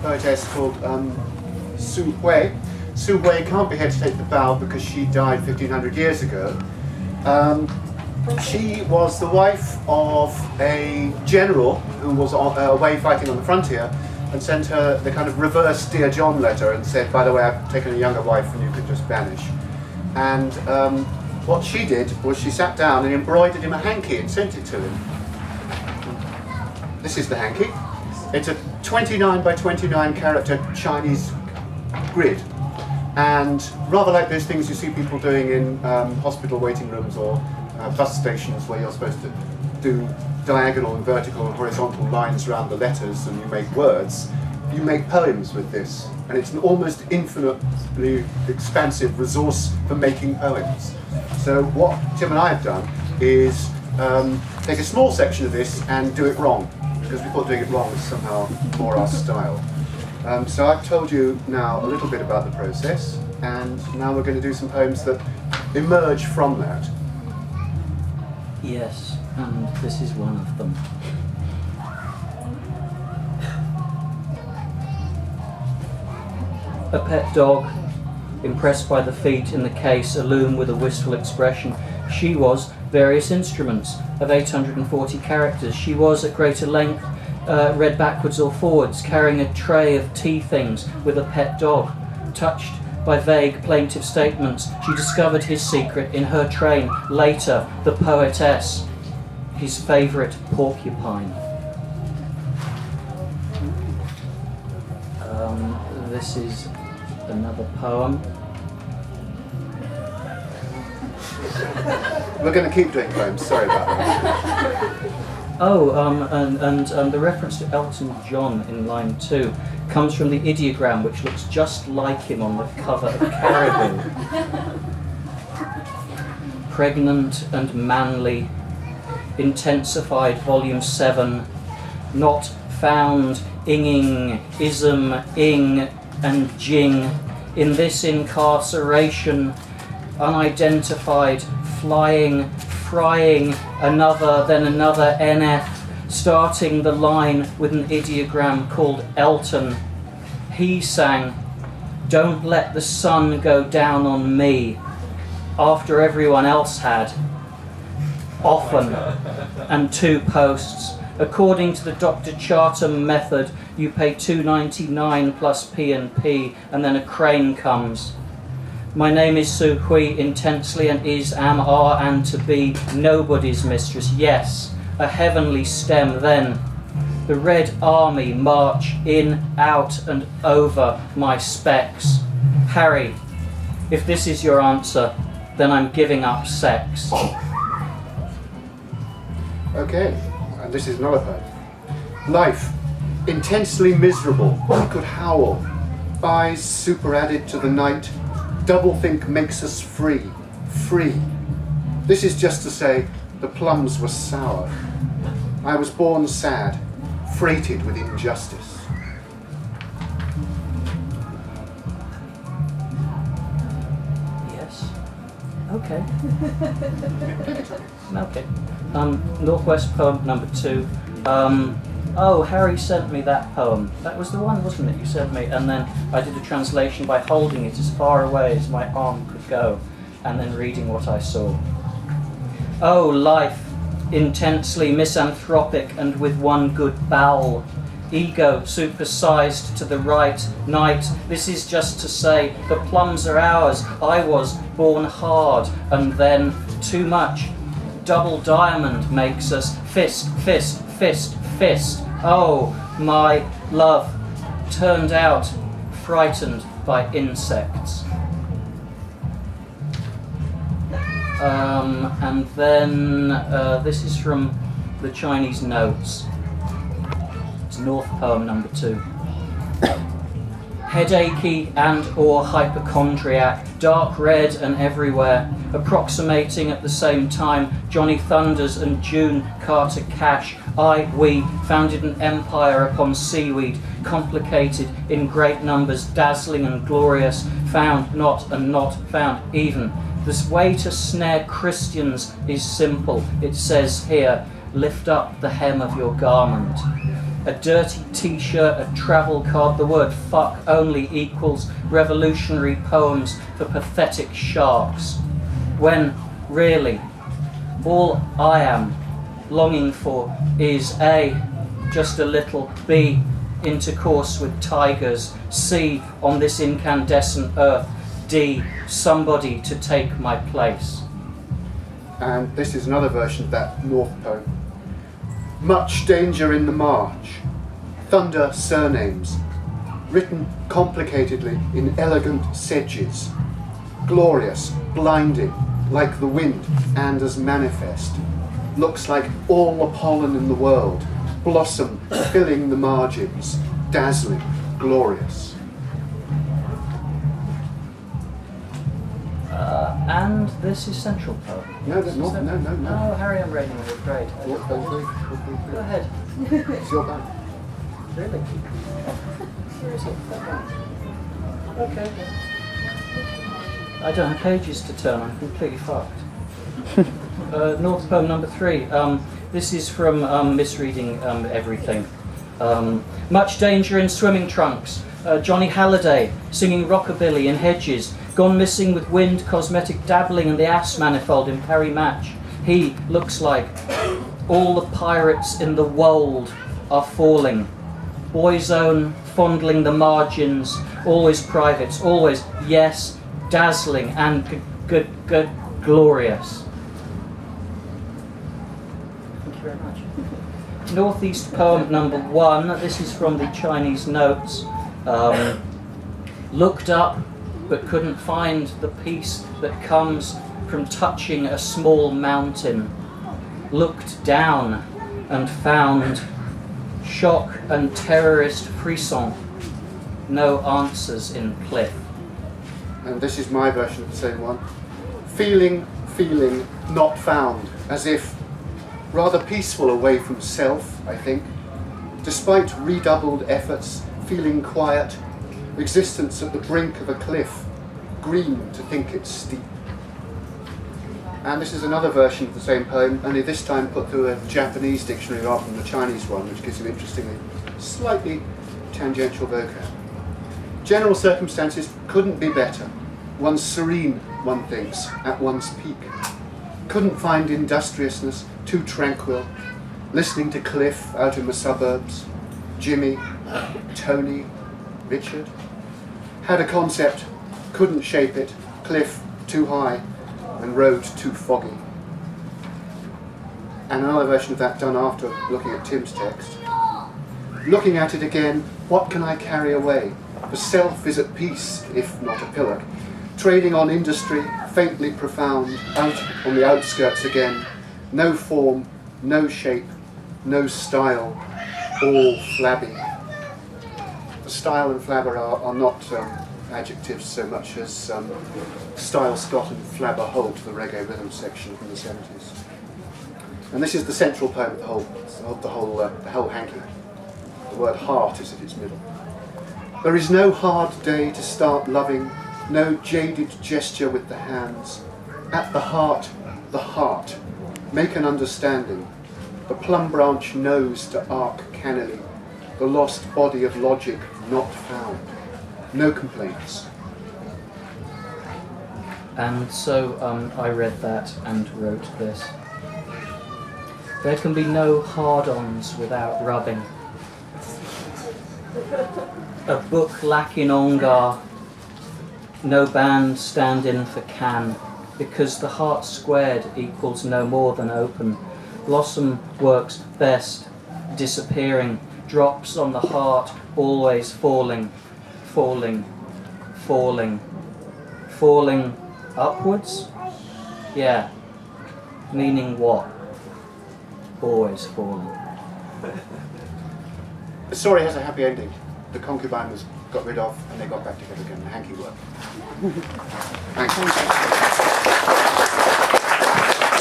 poetess called Su Hui. Su Hui can't be here to take the bow because she died 1500 years ago. She was the wife of a general who was away fighting on the frontier, and sent her the kind of reverse Dear John letter and said, by the way, I've taken a younger wife and you can just vanish. And what she did was she sat down and embroidered him a hanky and sent it to him. This is the hanky. It's a 29 by 29 character Chinese grid. And rather like those things you see people doing in hospital waiting rooms or bus stations where you're supposed to do diagonal and vertical and horizontal lines around the letters and you make words, you make poems with this. And it's an almost infinitely expansive resource for making poems. So what Tim and I have done is take a small section of this and do it wrong, because we thought doing it wrong was somehow more our style. So I've told you now a little bit about the process, and now we're going to do some poems that emerge from that. Yes, and this is one of them. A pet dog, impressed by the feet in the case, illumined with a wistful expression. She was various instruments of 840 characters. She was at greater length, read backwards or forwards, carrying a tray of tea things with a pet dog. Touched by vague, plaintive statements, she discovered his secret in her train. Later, the poetess, his favourite porcupine. This is another poem. We're going to keep doing poems, sorry about that. Oh, and the reference to Elton John in line 2 comes from the ideogram, which looks just like him on the cover of Camarade. Pregnant and manly, intensified, volume 7, not found, inging, ism, ing, and jing. In this incarceration, unidentified, flying, frying, another, then another NF, starting the line with an ideogram called Elton. He sang, "Don't let the sun go down on me," after everyone else had. Often, and 2 posts. According to the Dr. Chartham method, you pay $2.99 plus P&P, and then a crane comes. My name is Su Hui, intensely and is, am, are, and to be nobody's mistress. Yes, a heavenly stem then. The Red Army march in, out, and over my specs. Harry, if this is your answer, then I'm giving up sex. Okay, and this is another poem. Life, intensely miserable, I could howl. Eyes superadded to the night, doublethink makes us free, free. This is just to say, the plums were sour. I was born sad, freighted with injustice. Yes. Okay. Okay. Northwest poem number 2. Oh, Harry sent me that poem. That was the one, wasn't it, you sent me? And then I did a translation by holding it as far away as my arm could go, and then reading what I saw. Oh, life, intensely misanthropic and with one good bowel. Ego supersized to the right. Night, this is just to say, the plums are ours. I was born hard, and then too much. Double diamond makes us fist, fist, fist, fist. Oh, my love, turned out frightened by insects. And then this is from the Chinese notes. It's North poem number 2. Headachy and or hypochondriac, dark red and everywhere, approximating at the same time Johnny Thunders and June Carter Cash. We founded an empire upon seaweed, complicated in great numbers, dazzling and glorious, found not and not found even. This way to snare Christians is simple. It says here, lift up the hem of your garment. a dirty t-shirt, a travel card, the word fuck only equals revolutionary poems for pathetic sharks. When, really, all I am longing for is A, just a little, B, intercourse with tigers, C, on this incandescent earth, D, somebody to take my place. And this is another version of that North poem. Much danger in the march, thunder surnames, written complicatedly in elegant sedges, glorious, blinding, like the wind and as manifest, looks like all the pollen in the world, blossom filling the margins, dazzling, glorious. And this is central poem. No, there's not. No. Oh, Harry, I'm reading it. Great. Go Go ahead. It's your bag. Really? Where is it? Okay. I don't have pages to turn. I'm completely fucked. North poem number 3. This is from Misreading Everything. Much danger in swimming trunks. Johnny Halliday singing rockabilly in hedges. Gone missing with wind, cosmetic dabbling, and the ass manifold in Perry Match. He looks like all the pirates in the wold are falling. Boyzone fondling the margins, always privates, always, yes, dazzling and good, glorious. Thank you very much. Northeast poem number 1. This is from the Chinese notes. Looked up but couldn't find the peace that comes from touching a small mountain. Looked down and found shock and terrorist frisson. No answers in cliff. And this is my version of the same one. Feeling, not found, as if rather peaceful away from self, I think. Despite redoubled efforts, feeling quiet, existence at the brink of a cliff, green to think it's steep. And this is another version of the same poem, only this time put through a Japanese dictionary rather than the Chinese one, which gives an interestingly, slightly tangential vocab. General circumstances couldn't be better. One's serene, one thinks, at one's peak. Couldn't find industriousness too tranquil. Listening to Cliff out in the suburbs. Jimmy, Tony, Richard. Had a concept, couldn't shape it. Cliff too high, and road too foggy. And another version of that done after looking at Tim's text. Looking at it again, what can I carry away? The self is at peace, if not a pillock. Trading on industry, faintly profound, out on the outskirts again. No form, no shape, no style, all flabby. The style and flabber are not adjectives so much as Style Scott and Flabber Holt, the reggae rhythm section from the 70s. And this is the central poem of the whole hanky. The word heart is at its middle. There is no hard day to start loving, no jaded gesture with the hands. At the heart, make an understanding. The plum branch nose to arc cannily, the lost body of logic not found. No complaints. And so I read that and wrote this. There can be no hard-ons without rubbing. A book lacking ongar, no band stand-in for can, because the heart squared equals no more than open. Blossom works best, disappearing, drops on the heart, always falling upwards? Yeah. Meaning what? Always falling. The story has a happy ending. The concubine was got rid of and they got back together again. The hanky worked. Thanks.